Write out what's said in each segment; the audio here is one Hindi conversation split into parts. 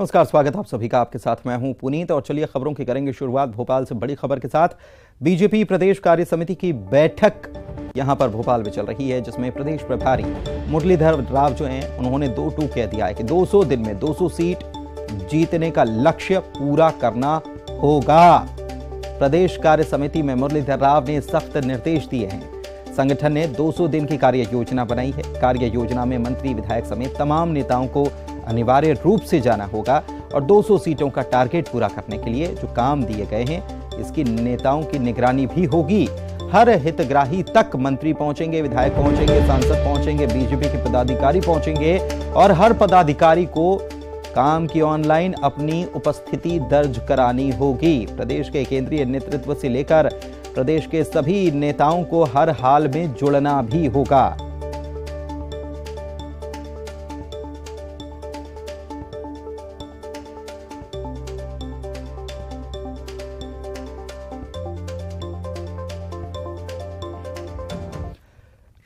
नमस्कार, स्वागत आप सभी का। आपके साथ मैं हूं पुनीत और चलिए खबरों की करेंगे शुरुआत भोपाल से बड़ी खबर के साथ। बीजेपी प्रदेश कार्य समिति की बैठक यहां पर भोपाल में चल रही है, जिसमें प्रदेश प्रभारी मुरलीधर राव जो हैं उन्होंने 2-2 कह दिया है कि 200 दिन में 200 सीट जीतने का लक्ष्य पूरा करना होगा। प्रदेश कार्य समिति में मुरलीधर राव ने सख्त निर्देश दिए हैं। संगठन ने 200 दिन की कार्य योजना बनाई है। कार्य योजना में मंत्री, विधायक समेत तमाम नेताओं को अनिवार्य रूप से जाना होगा और 200 सीटों का टारगेट पूरा करने के लिए जो काम दिए गए हैं, इसकी नेताओं की निगरानी भी होगी। हर हितग्राही तक मंत्री पहुंचेंगे, विधायक पहुंचेंगे, सांसद पहुंचेंगे, बीजेपी के पदाधिकारी पहुंचेंगे और हर पदाधिकारी को काम की ऑनलाइन अपनी उपस्थिति दर्ज करानी होगी। प्रदेश के केंद्रीय नेतृत्व से लेकर प्रदेश के सभी नेताओं को हर हाल में जुड़ना भी होगा।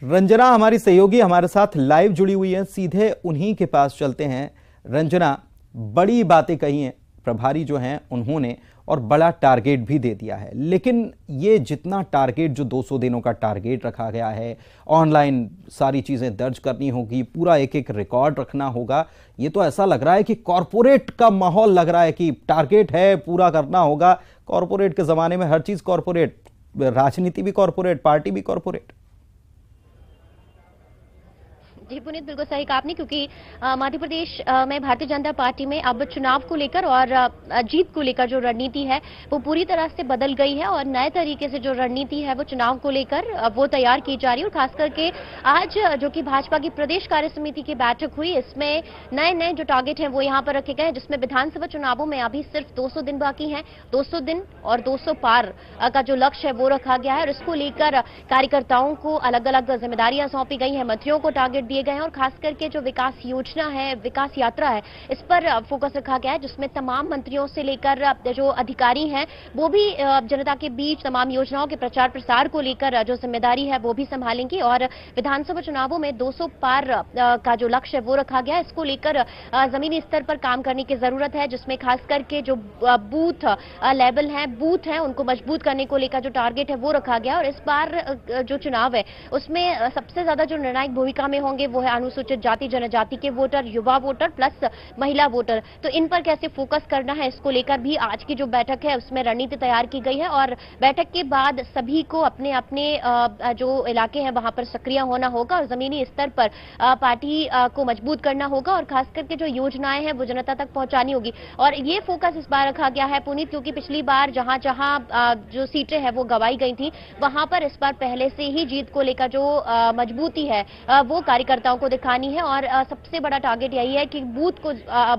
रंजना हमारी सहयोगी हमारे साथ लाइव जुड़ी हुई है, सीधे उन्हीं के पास चलते हैं। रंजना, बड़ी बातें कही हैं प्रभारी जो हैं उन्होंने और बड़ा टारगेट भी दे दिया है, लेकिन ये जितना टारगेट जो 200 दिनों का टारगेट रखा गया है, ऑनलाइन सारी चीजें दर्ज करनी होगी, पूरा एक एक रिकॉर्ड रखना होगा, ये तो ऐसा लग रहा है कि कॉरपोरेट का माहौल लग रहा है कि टारगेट है, पूरा करना होगा। कॉरपोरेट के जमाने में हर चीज कॉरपोरेट, राजनीति भी कॉरपोरेट, पार्टी भी कॉरपोरेट। जी पुनीत, बिल्कुल सही कहा आपने, क्योंकि मध्य प्रदेश में भारतीय जनता पार्टी में अब चुनाव को लेकर और जीत को लेकर जो रणनीति है वो पूरी तरह से बदल गई है और नए तरीके से जो रणनीति है वो चुनाव को लेकर वो तैयार की जा रही है। और खास करके आज जो कि भाजपा की प्रदेश कार्य समिति की बैठक हुई, इसमें नए नए जो टारगेट हैं वो यहाँ पर रखे गए हैं, जिसमें विधानसभा चुनावों में अभी सिर्फ 200 दिन बाकी हैं। 200 दिन और 200 पार का जो लक्ष्य है वो रखा गया है और इसको लेकर कार्यकर्ताओं को अलग अलग जिम्मेदारियां सौंपी गई हैं, मंत्रियों को टारगेट दिए गए हैं और खास करके जो विकास योजना है, विकास यात्रा है, इस पर फोकस रखा गया है, जिसमें तमाम मंत्रियों से लेकर जो अधिकारी हैं वो भी जनता के बीच तमाम योजनाओं के प्रचार प्रसार को लेकर जो जिम्मेदारी है वो भी संभालेंगी। और विधानसभा चुनावों में 200 पार का जो लक्ष्य है वो रखा गया है। इसको लेकर जमीनी स्तर पर काम करने की जरूरत है, जिसमें खास करके जो बूथ लेवल है, बूथ है, उनको मजबूत करने को लेकर जो टारगेट है वो रखा गया। और इस बार जो चुनाव है उसमें सबसे ज्यादा जो निर्णायक भूमिका में होंगे वो है अनुसूचित जाति जनजाति के वोटर, युवा वोटर प्लस महिला वोटर। तो इन पर कैसे फोकस करना है, इसको लेकर भी आज की जो बैठक है उसमें रणनीति तैयार की गई है। और बैठक के बाद सभी को अपने अपने जो इलाके हैं वहां पर सक्रिय होना होगा और जमीनी स्तर पर पार्टी को मजबूत करना होगा और खास करके जो योजनाएं हैं वो जनता तक पहुंचानी होगी। और ये फोकस इस बार रखा गया है पुनीत, क्योंकि पिछली बार जहां जहां जो सीटें हैं वो गंवाई गई थी, वहां पर इस बार पहले से ही जीत को लेकर जो मजबूती है वो कार्यकर्ताओं को दिखानी है। और सबसे बड़ा टारगेट यही है कि बूथ को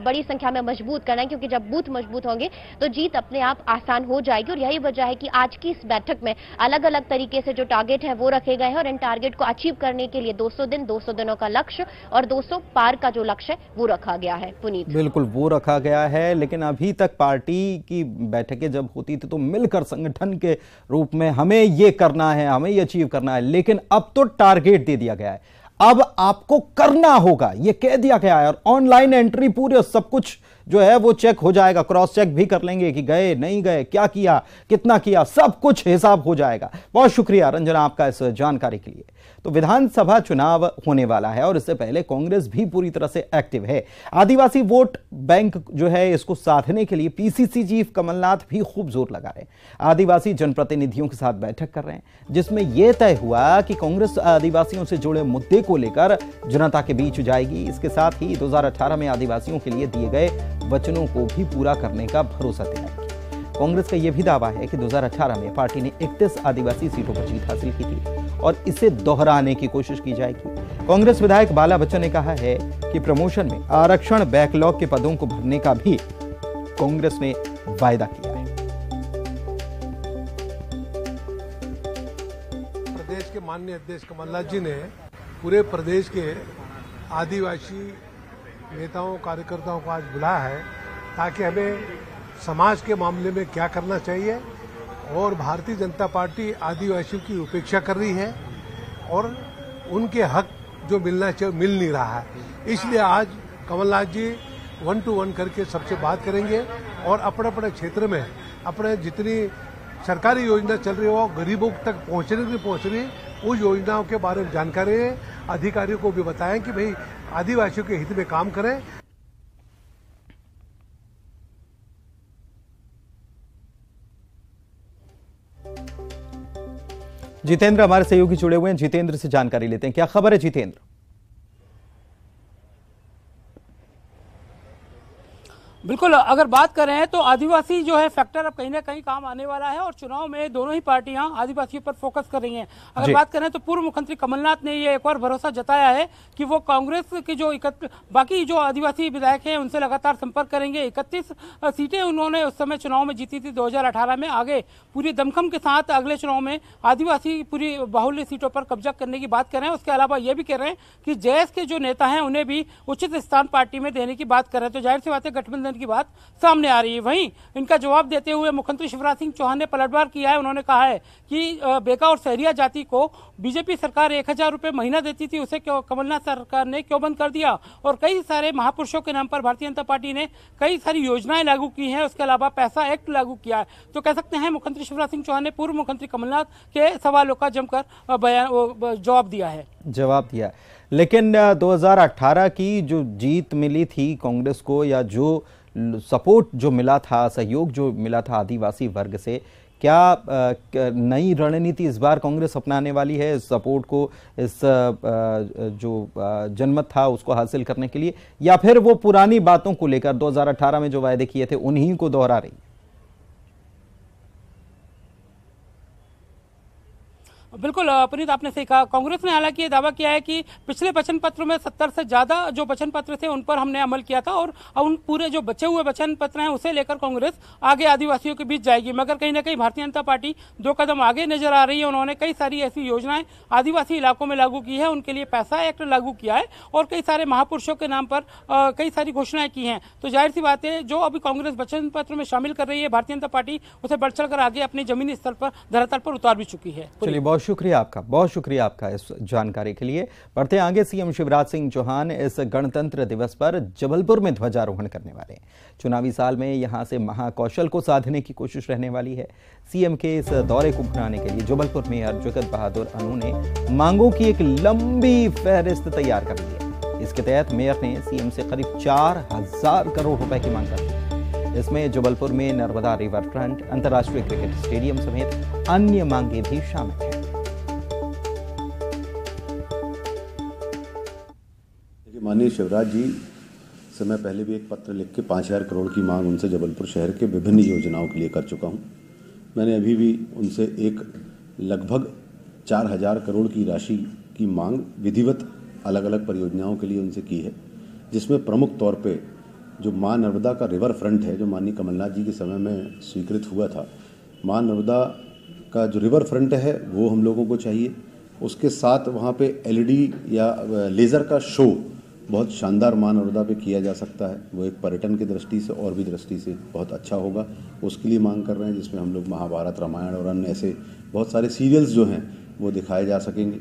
बड़ी संख्या में मजबूत करना है, क्योंकि जब बूथ मजबूत होंगे तो जीत अपने आप आसान हो जाएगी। और यही वजह है कि आज की इस बैठक में अलग अलग तरीके से जो टारगेट है वो रखे गए हैं और इन टारगेट को अचीव करने के लिए 200 दिन, 200 दिनों का लक्ष्य और 200 पार का जो लक्ष्य है वो रखा गया है। पुनीत, बिल्कुल वो रखा गया है, लेकिन अभी तक पार्टी की बैठकें जब होती थी तो मिलकर संगठन के रूप में हमें ये करना है, हमें ये अचीव करना है, लेकिन अब तो टारगेट दे दिया गया है, अब आपको करना होगा, ये कह दिया गया है। और ऑनलाइन एंट्री पूरे सब कुछ जो है वो चेक हो जाएगा, क्रॉस चेक भी कर लेंगे कि गए नहीं गए, क्या किया, कितना किया, सब कुछ हिसाब हो जाएगा। बहुत शुक्रिया रंजना आपका इस जानकारी के लिए। तो विधानसभा चुनाव होने वाला है और इससे पहले कांग्रेस भी पूरी तरह से एक्टिव है। आदिवासी वोट बैंक जो है इसको साधने के लिए पीसीसी चीफ कमलनाथ भी खूब जोर लगा रहे हैं। आदिवासी जनप्रतिनिधियों के साथ बैठक कर रहे हैं, जिसमें यह तय हुआ कि कांग्रेस आदिवासियों से जुड़े मुद्दे को लेकर जनता के बीच जाएगी। इसके साथ ही 2018 में आदिवासियों के लिए दिए गए वचनों को भी पूरा करने का भरोसा दिलाएगी। कांग्रेस का यह भी दावा है कि 2018 में पार्टी ने 31 आदिवासी सीटों पर जीत हासिल की थी और इसे दोहराने की कोशिश की जाएगी। कांग्रेस विधायक बाला बच्चन ने कहा है कि प्रमोशन में आरक्षण बैकलॉग के पदों को भरने का भी कांग्रेस ने वायदा किया है। प्रदेश के माननीय अध्यक्ष कमलनाथ जी ने पूरे प्रदेश के आदिवासी नेताओं कार्यकर्ताओं को आज बुलाया है, ताकि हमें समाज के मामले में क्या करना चाहिए। और भारतीय जनता पार्टी आदिवासियों की उपेक्षा कर रही है और उनके हक जो मिलना चाहिए मिल नहीं रहा है। इसलिए आज कमलनाथ जी 1 to 1 करके सबसे बात करेंगे और अपने अपने क्षेत्र में अपने जितनी सरकारी योजना चल रही हो गरीबों तक पहुंच रही उस योजनाओं के बारे में जानकारी अधिकारियों को भी बताएं कि भाई आदिवासियों के हित में काम करें। जितेंद्र हमारे सहयोगी जुड़े हुए हैं, जितेंद्र से जानकारी लेते हैं। क्या खबर है जितेंद्र? बिल्कुल, अगर बात करें तो आदिवासी जो है फैक्टर अब कहीं ना कहीं काम आने वाला है और चुनाव में दोनों ही पार्टियां आदिवासियों पर फोकस कर रही हैं। अगर बात करें तो पूर्व मुख्यमंत्री कमलनाथ ने ये एक बार भरोसा जताया है कि वो कांग्रेस के जो बाकी जो आदिवासी विधायक हैं उनसे लगातार संपर्क करेंगे। 31 सीटें उन्होंने उस समय चुनाव में जीती थी 2018 में। आगे पूरी दमखम के साथ अगले चुनाव में आदिवासी पूरी बाहुल्य सीटों पर कब्जा करने की बात कर रहे हैं। उसके अलावा ये भी कह रहे हैं कि जेएस के जो नेता हैं उन्हें भी उचित स्थान पार्टी में देने की बात कर रहे हैं। तो जाहिर सी बात है गठबंधन की बात सामने आ रही है। वहीं इनका जवाब देते हुए मुख्यमंत्री शिवराज सिंह चौहान ने पलटवार किया है। उन्होंने कहा है कि बेका और सहरिया जाति को बीजेपी सरकार 1000 रुपए महीना देती थी, उसे क्यों कमलनाथ सरकार ने क्यों बंद कर दिया। और कई सारे महापुरुषों के नाम पर भारतीय जनता पार्टी ने कई सारी योजनाएं लागू की हैं। उसके अलावा पैसा एक्ट लागू किया है। तो कह सकते हैं मुख्यमंत्री शिवराज सिंह चौहान ने पूर्व मुख्यमंत्री कमलनाथ के सवालों का जमकर जवाब दिया है। लेकिन 2018 की जो जीत मिली थी कांग्रेस को, या जो सपोर्ट जो मिला था, सहयोग जो मिला था आदिवासी वर्ग से, क्या नई रणनीति इस बार कांग्रेस अपनाने वाली है इस सपोर्ट को, इस जो जनमत था उसको हासिल करने के लिए, या फिर वो पुरानी बातों को लेकर 2018 में जो वायदे किए थे उन्हीं को दोहरा रही है? बिल्कुल पुनीत, आपने सही कहा। कांग्रेस ने हालांकि ये दावा किया है कि पिछले वचन पत्र में 70 से ज्यादा जो वचन पत्र थे उन पर हमने अमल किया था और उन पूरे जो बचे हुए वचन पत्र हैं उसे लेकर कांग्रेस आगे आदिवासियों के बीच जाएगी। मगर कहीं ना कहीं भारतीय जनता पार्टी 2 कदम आगे नजर आ रही है। उन्होंने कई सारी ऐसी योजनाएं आदिवासी इलाकों में लागू की है, उनके लिए पैसा एक्ट लागू किया है और कई सारे महापुरुषों के नाम पर कई सारी घोषणाएं की हैं। तो जाहिर सी बात है जो अभी कांग्रेस वचन पत्र में शामिल कर रही है भारतीय जनता पार्टी उसे बढ़ चढ़कर आगे अपनी जमीनी स्तर पर धरातल पर उतार भी चुकी है। चलिए, बहुत शुक्रिया आपका इस जानकारी के लिए। बढ़ते आगे, सीएम शिवराज सिंह चौहान इस गणतंत्र दिवस पर जबलपुर में ध्वजारोहण करने वाले हैं। चुनावी साल में यहां से महाकौशल को साधने की कोशिश रहने वाली है। सीएम के इस दौरे को भुनाने के लिए जबलपुर मेयर जगत बहादुर अनु ने मांगों की एक लंबी फहरिस्त तैयार कर ली है। इसके तहत मेयर ने सीएम से करीब 4000 करोड़ रुपए की मांग कर दी। इसमें जबलपुर में नर्मदा रिवर फ्रंट, अंतर्राष्ट्रीय क्रिकेट स्टेडियम समेत अन्य मांगे भी शामिल हैं। माननीय शिवराज जी से मैं पहले भी एक पत्र लिख के 5000 करोड़ की मांग उनसे जबलपुर शहर के विभिन्न योजनाओं के लिए कर चुका हूं। मैंने अभी भी उनसे एक लगभग 4000 करोड़ की राशि की मांग विधिवत अलग अलग परियोजनाओं के लिए उनसे की है, जिसमें प्रमुख तौर पे जो मां नर्मदा का रिवर फ्रंट है, जो माननीय कमलनाथ जी के समय में स्वीकृत हुआ था, मां नर्मदा का जो रिवर फ्रंट है वो हम लोगों को चाहिए। उसके साथ वहाँ पे LED या लेज़र का शो बहुत शानदार मां नर्मदा पे किया जा सकता है। वो एक पर्यटन की दृष्टि से और भी दृष्टि से बहुत अच्छा होगा, उसके लिए मांग कर रहे हैं, जिसमें हम लोग महाभारत, रामायण और अन्य ऐसे बहुत सारे सीरियल्स जो हैं वो दिखाए जा सकेंगे।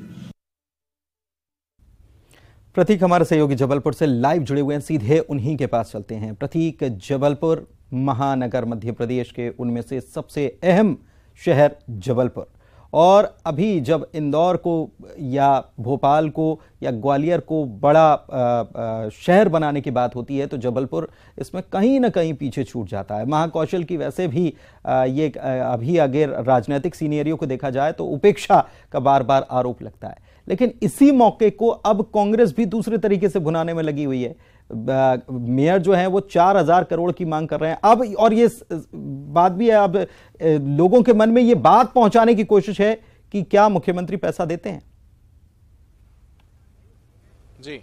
प्रतीक हमारे सहयोगी जबलपुर से लाइव जुड़े हुए हैं, सीधे उन्हीं के पास चलते हैं। प्रतीक, जबलपुर महानगर मध्य प्रदेश के उनमें से सबसे अहम शहर जबलपुर, और अभी जब इंदौर को या भोपाल को या ग्वालियर को बड़ा शहर बनाने की बात होती है तो जबलपुर इसमें कहीं ना कहीं पीछे छूट जाता है। महाकौशल की वैसे भी ये अभी अगर राजनीतिक सीनेरियो को देखा जाए तो उपेक्षा का बार बार आरोप लगता है, लेकिन इसी मौके को अब कांग्रेस भी दूसरे तरीके से भुनाने में लगी हुई है। मेयर जो है वो 4000 करोड़ की मांग कर रहे हैं अब, और ये बात भी है अब लोगों के मन में ये बात पहुंचाने की कोशिश है कि क्या मुख्यमंत्री पैसा देते हैं। जी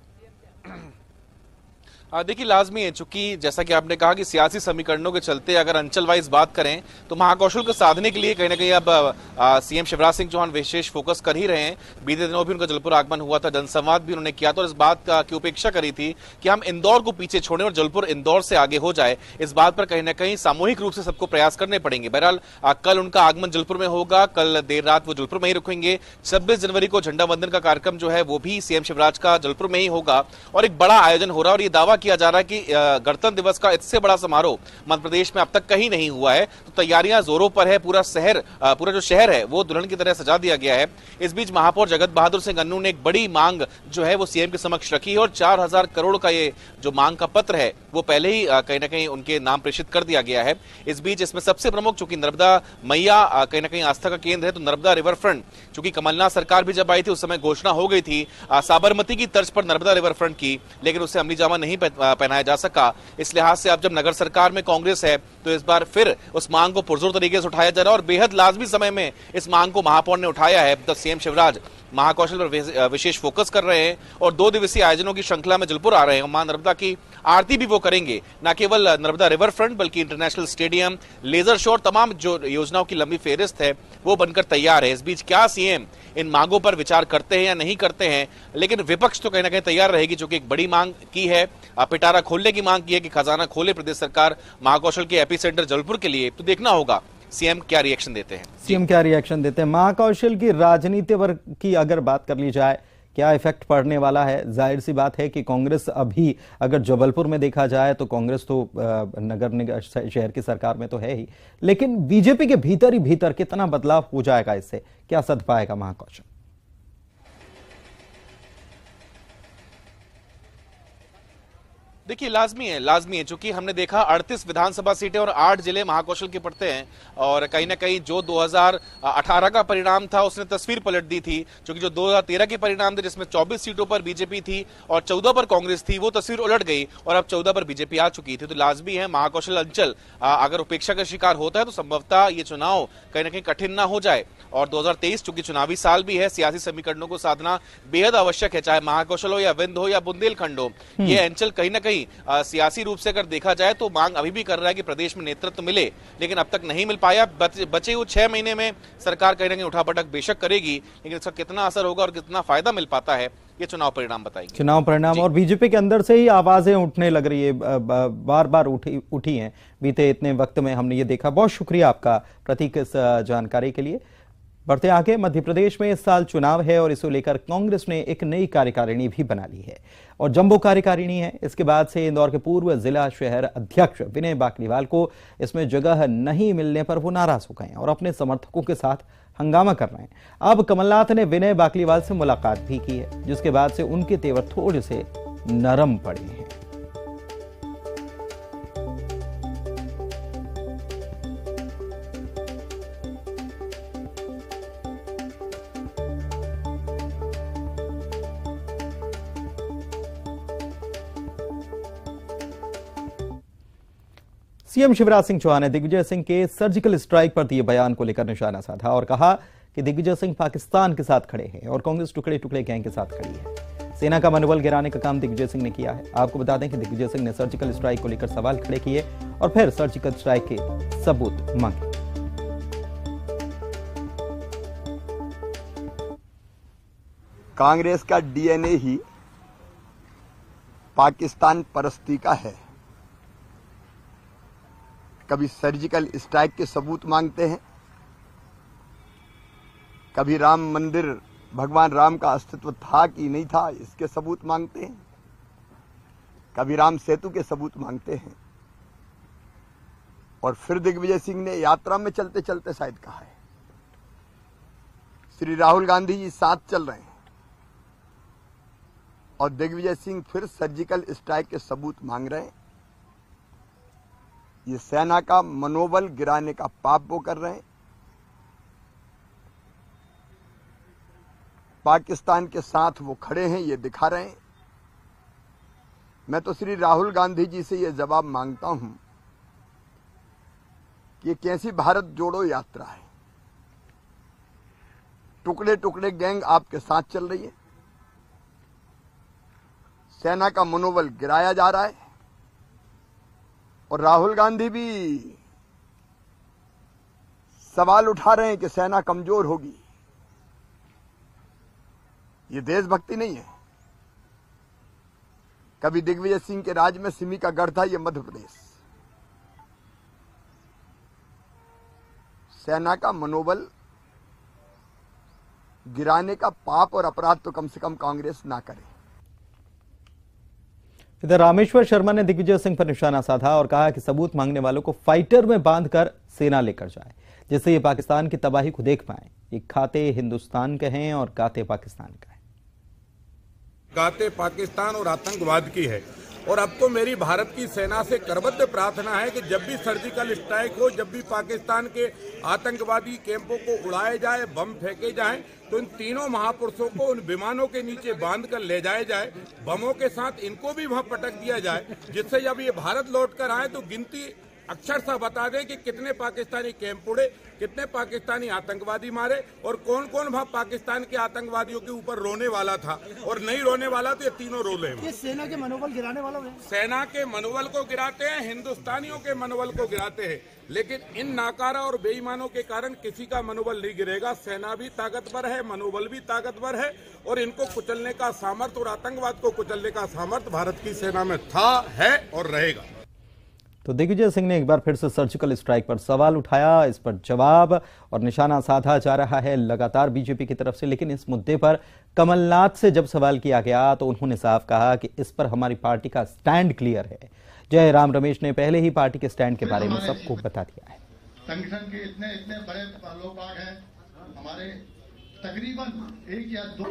देखिए, लाजमी है, चूंकि जैसा कि आपने कहा कि सियासी समीकरणों के चलते अगर अंचल वाइज बात करें तो महाकौशल को साधने के लिए कहीं ना कहीं अब सीएम शिवराज सिंह चौहान विशेष फोकस कर ही रहे हैं। बीते दिनों भी उनका जबलपुर आगमन हुआ था, जनसंवाद भी उन्होंने किया था और इस बात की उपेक्षा करी थी कि हम इंदौर को पीछे छोड़ें और जबलपुर इंदौर से आगे हो जाए। इस बात पर कहीं ना कहीं सामूहिक रूप से सबको प्रयास करने पड़ेंगे। बहरहाल कल उनका आगमन जबलपुर में होगा, कल देर रात वो जबलपुर में ही रुकेंगे। 26 जनवरी को झंडा वंदन का कार्यक्रम जो है वो भी सीएम शिवराज का जबलपुर में ही होगा और एक बड़ा आयोजन हो रहा है। और ये दावा किया जा रहा है कि गणतंत्र दिवस का इससे बड़ा समारोह मध्य प्रदेश में अब तक कहीं नहीं हुआ है, तो तैयारियां जोरों पर है। पूरा जो शहर है वो दुल्हन की तरह सजा दिया गया है। इस बीच महापौर जगत बहादुर सिंह अन्नू ने एक बड़ी मांग जो है वो सीएम के समक्ष रखी है और 4000 करोड़ का ये जो मांग का पत्र है वो पहले ही कहीं ना कहीं उनके नाम प्रेषित कर दिया गया है। इस बीच इसमें सबसे प्रमुख, चूंकि नर्मदा मैया कहीं ना कहीं आस्था का केंद्र है, तो नर्मदा रिवर फ्रंट, चूंकि कमलनाथ सरकार भी जब आई थी उस समय घोषणा हो गई थी साबरमती की तर्ज पर नर्मदा रिवर फ्रंट की, लेकिन उसे अमली जामा नहीं पहनाया जा सका। इस लिहाज से अब जब नगर सरकार में कांग्रेस है तो इस बार फिर उस मांग को पुरजोर तरीके से उठाया जा रहा है और बेहद लाजमी समय में इस मांग को महापौर ने उठाया है। तो सीएम शिवराज महाकौशल पर विशेष फोकस कर रहे हैं और 2 दिवसीय आयोजनों की श्रृंखला में जलपुर आ रहे हैं। मां नर्मदा की आरती भी वो करेंगे, न केवल नर्मदा रिवर फ्रंट बल्कि इंटरनेशनल स्टेडियम, लेजर शो और तमाम जो योजनाओं की लंबी फेहरिस्त है वो बनकर तैयार है। इस बीच क्या सीएम इन मांगों पर विचार करते हैं या नहीं करते हैं, लेकिन विपक्ष तो कहीं ना कहीं तैयार रहेगी, जो कि एक बड़ी मांग की है, पिटारा खोलने की मांग की है कि खजाना खोले प्रदेश सरकार महाकौशल के एपीसेंटर जबलपुर के लिए। तो देखना होगा सीएम क्या रिएक्शन देते हैं। महाकौशल की राजनीति पर की अगर बात कर ली जाए, क्या इफेक्ट पड़ने वाला है? जाहिर सी बात है कि कांग्रेस अभी अगर जबलपुर में देखा जाए तो कांग्रेस तो नगर निगम शहर की सरकार में तो है ही, लेकिन बीजेपी के भीतर ही भीतर कितना बदलाव हो जाएगा, इससे क्या सध पाएगा महाकौशल? देखिए लाजमी है, चूंकि हमने देखा 38 विधानसभा सीटें और 8 जिले महाकौशल के पड़ते हैं और कहीं ना कहीं जो 2018 का परिणाम था उसने तस्वीर पलट दी थी, क्योंकि जो 2013 के परिणाम थे जिसमें 24 सीटों पर बीजेपी थी और 14 पर कांग्रेस थी, वो तस्वीर उलट गई और अब 14 पर बीजेपी आ चुकी थी। तो लाजमी है महाकौशल अंचल अगर उपेक्षा का शिकार होता है तो संभवतः ये चुनाव कहीं ना कहीं कठिन ना हो जाए। और 2023 चूंकि चुनावी साल भी है, सियासी समीकरणों को साधना बेहद आवश्यक है, चाहे महाकौशल हो या विंध्य हो या बुंदेलखंड हो। ये अंचल कहीं ना कहीं सियासी रूप से अगर देखा जाए तो मांग अभी भी कर रहा है कि प्रदेश में नेतृत्व मिले, लेकिन अब तक नहीं मिल पाया। बचे हुए 6 महीने में सरकार कहीं ना कहीं उठापटक बेशक करेगी, लेकिन इसका कितना असर होगा और कितना फायदा मिल पाता है ये चुनाव परिणाम बताएंगे। चुनाव परिणाम और बीजेपी के अंदर से ही आवाजें उठने लग रही है, बार बार उठी हैं बीते इतने वक्त में, हमने ये देखा। बहुत शुक्रिया आपका प्रतीक इस जानकारी के लिए। बढ़ते आगे, मध्य प्रदेश में इस साल चुनाव है और इसे लेकर कांग्रेस ने एक नई कार्यकारिणी भी बना ली है और जंबो कार्यकारिणी है। इसके बाद से इंदौर के पूर्व जिला शहर अध्यक्ष विनय बाकलीवाल को इसमें जगह नहीं मिलने पर वो नाराज हो गए और अपने समर्थकों के साथ हंगामा कर रहे हैं। अब कमलनाथ ने विनय बाकलीवाल से मुलाकात भी की है, जिसके बाद से उनके तेवर थोड़े से नरम पड़े हैं। सीएम शिवराज सिंह चौहान ने दिग्विजय सिंह के सर्जिकल स्ट्राइक पर दिए बयान को लेकर निशाना साधा और कहा कि दिग्विजय सिंह पाकिस्तान के साथ खड़े हैं और कांग्रेस टुकड़े टुकड़े गैंग के साथ खड़ी है। सेना का मनोबल गिराने का काम दिग्विजय सिंह ने किया है। आपको बता दें कि दिग्विजय सिंह ने सर्जिकल स्ट्राइक को लेकर सवाल खड़े किए और फिर सर्जिकल स्ट्राइक के सबूत मांगे। कांग्रेस का डीएनए ही पाकिस्तान परस्ती का है। कभी सर्जिकल स्ट्राइक के सबूत मांगते हैं, कभी राम मंदिर, भगवान राम का अस्तित्व था कि नहीं था इसके सबूत मांगते हैं, कभी राम सेतु के सबूत मांगते हैं और फिर दिग्विजय सिंह ने यात्रा में चलते चलते शायद कहा है श्री राहुल गांधी जी साथ चल रहे हैं और दिग्विजय सिंह फिर सर्जिकल स्ट्राइक के सबूत मांग रहे हैं। ये सेना का मनोबल गिराने का पाप वो कर रहे हैं। पाकिस्तान के साथ वो खड़े हैं, ये दिखा रहे हैं। मैं तो श्री राहुल गांधी जी से ये जवाब मांगता हूं कि ये कैसी भारत जोड़ो यात्रा है। टुकड़े टुकड़े गैंग आपके साथ चल रही है, सेना का मनोबल गिराया जा रहा है और राहुल गांधी भी सवाल उठा रहे हैं कि सेना कमजोर होगी। ये देशभक्ति नहीं है। कभी दिग्विजय सिंह के राज में सिमी का गढ़ था, ये मध्य प्रदेश। सेना का मनोबल गिराने का पाप और अपराध तो कम से कम कांग्रेस ना करे। इधर रामेश्वर शर्मा ने दिग्विजय सिंह पर निशाना साधा और कहा कि सबूत मांगने वालों को फाइटर में बांधकर सेना लेकर जाए, जिससे ये पाकिस्तान की तबाही को देख पाए। ये खाते हिंदुस्तान के हैं और गाते पाकिस्तान का है। गाते पाकिस्तान और आतंकवाद की है। और अब तो मेरी भारत की सेना से करबद्ध प्रार्थना है कि जब भी सर्जिकल स्ट्राइक हो, जब भी पाकिस्तान के आतंकवादी कैंपों को उड़ाए जाए, बम फेंके जाएं, तो इन तीनों महापुरुषों को उन विमानों के नीचे बांध कर ले जाया जाए, बमों के साथ इनको भी वहां पटक दिया जाए, जिससे जब ये भारत लौट कर आए तो गिनती अक्षरशः बता दें कि कितने पाकिस्तानी कैंप उड़े, कितने पाकिस्तानी आतंकवादी मारे और कौन कौन वहां पाकिस्तान के आतंकवादियों के ऊपर रोने वाला था और नहीं रोने वाला, तो ये तीनों रोले हैं। ये सेना के मनोबल गिराने वालों हैं। सेना के मनोबल को गिराते हैं, हिंदुस्तानियों के मनोबल को गिराते हैं, लेकिन इन नाकारा और बेईमानों के कारण किसी का मनोबल नहीं गिरेगा। सेना भी ताकतवर है, मनोबल भी ताकतवर है और इनको कुचलने का सामर्थ्य और आतंकवाद को कुचलने का सामर्थ्य भारत की सेना में था, है और रहेगा। तो दिग्विजय सिंह ने एक बार फिर से सर्जिकल स्ट्राइक पर सवाल उठाया, इस पर जवाब और निशाना साधा जा रहा है लगातार बीजेपी की तरफ से। लेकिन इस मुद्दे पर कमलनाथ से जब सवाल किया गया तो उन्होंने साफ कहा कि इस पर हमारी पार्टी का स्टैंड क्लियर है। जयराम रमेश ने पहले ही पार्टी के स्टैंड के बारे में सबको बता दिया है। संगठन के इतने बड़े लोग हैं हमारे, तकरीबन 1 या 2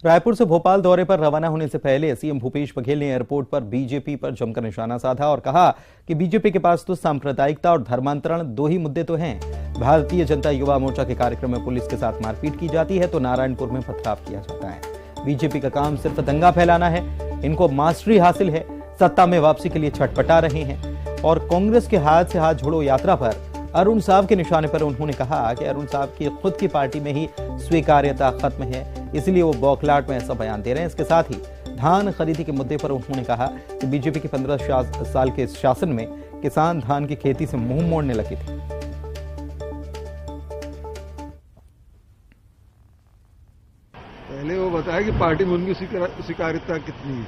रायपुर से भोपाल दौरे पर रवाना होने से पहले सीएम भूपेश बघेल ने एयरपोर्ट पर बीजेपी पर जमकर निशाना साधा और कहा कि बीजेपी के पास तो सांप्रदायिकता और धर्मांतरण 2 ही मुद्दे तो हैं। भारतीय जनता युवा मोर्चा के कार्यक्रम में पुलिस के साथ मारपीट की जाती है तो नारायणपुर में पथराव किया जाता है। बीजेपी का काम सिर्फ दंगा फैलाना है, इनको मास्टरी हासिल है, सत्ता में वापसी के लिए छटपटा रहे हैं। और कांग्रेस के हाथ से हाथ जोड़ो यात्रा पर अरुण साहब के निशाने पर उन्होंने कहा कि अरुण साहब की खुद की पार्टी में ही स्वीकार्यता खत्म है, इसलिए वो बौखलाहट में ऐसा बयान दे रहे हैं। इसके साथ ही धान खरीदी के मुद्दे पर उन्होंने कहा कि बीजेपी के 15 साल के शासन में किसान धान की खेती से मुंह मोड़ने लगे थे। पहले वो बताया कि पार्टी में उनकी स्वीकार्यता कितनी है।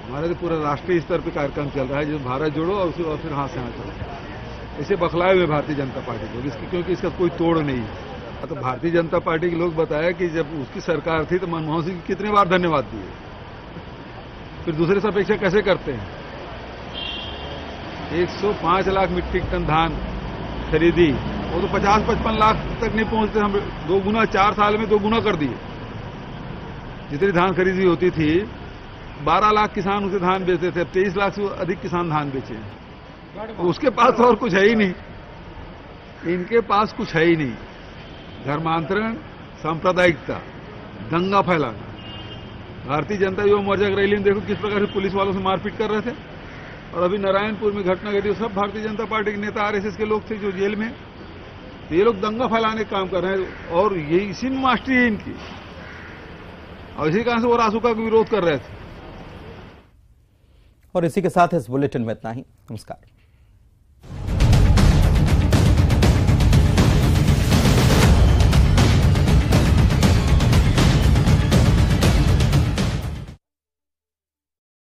हमारे तो पूरा राष्ट्रीय स्तर पर कार्यक्रम चल रहा है, जो भारत जोड़ो और फिर हाथ से हाथ जोड़ो, इसे बखलाए हुए भारतीय जनता पार्टी को, क्योंकि इसका कोई तोड़ नहीं है। तो भारतीय जनता पार्टी के लोग बताया कि जब उसकी सरकार थी तो मनमोहन सिंह कितने बार धन्यवाद दिए, फिर दूसरे से अपेक्षा कैसे करते हैं। 105 लाख मीट्रिक टन धान खरीदी, वो तो 50-55 लाख तक नहीं पहुंचते, हम 2 गुना 4 साल में 2 गुना कर दिए। जितनी धान खरीदी होती थी 12 लाख किसान उसे धान बेचते थे, अब 23 लाख से अधिक किसान धान बेचे। उसके पास तो और कुछ है ही नहीं, इनके पास कुछ है ही नहीं। धर्मांतरण, सांप्रदायिकता, दंगा फैलाना। भारतीय जनता युवा मोर्चा की रैली में देखो किस प्रकार से पुलिस वालों से मारपीट कर रहे थे, और अभी नारायणपुर में घटना घटी, सब भारतीय जनता पार्टी के नेता आरएसएस के लोग थे जो जेल में। तो ये लोग दंगा फैलाने का काम कर रहे हैं और ये इसी में मास्टरी है इनकी, और इसी कारण से वो रासुका का विरोध कर रहे थे। और इसी के साथ इस बुलेटिन में इतना ही। नमस्कार।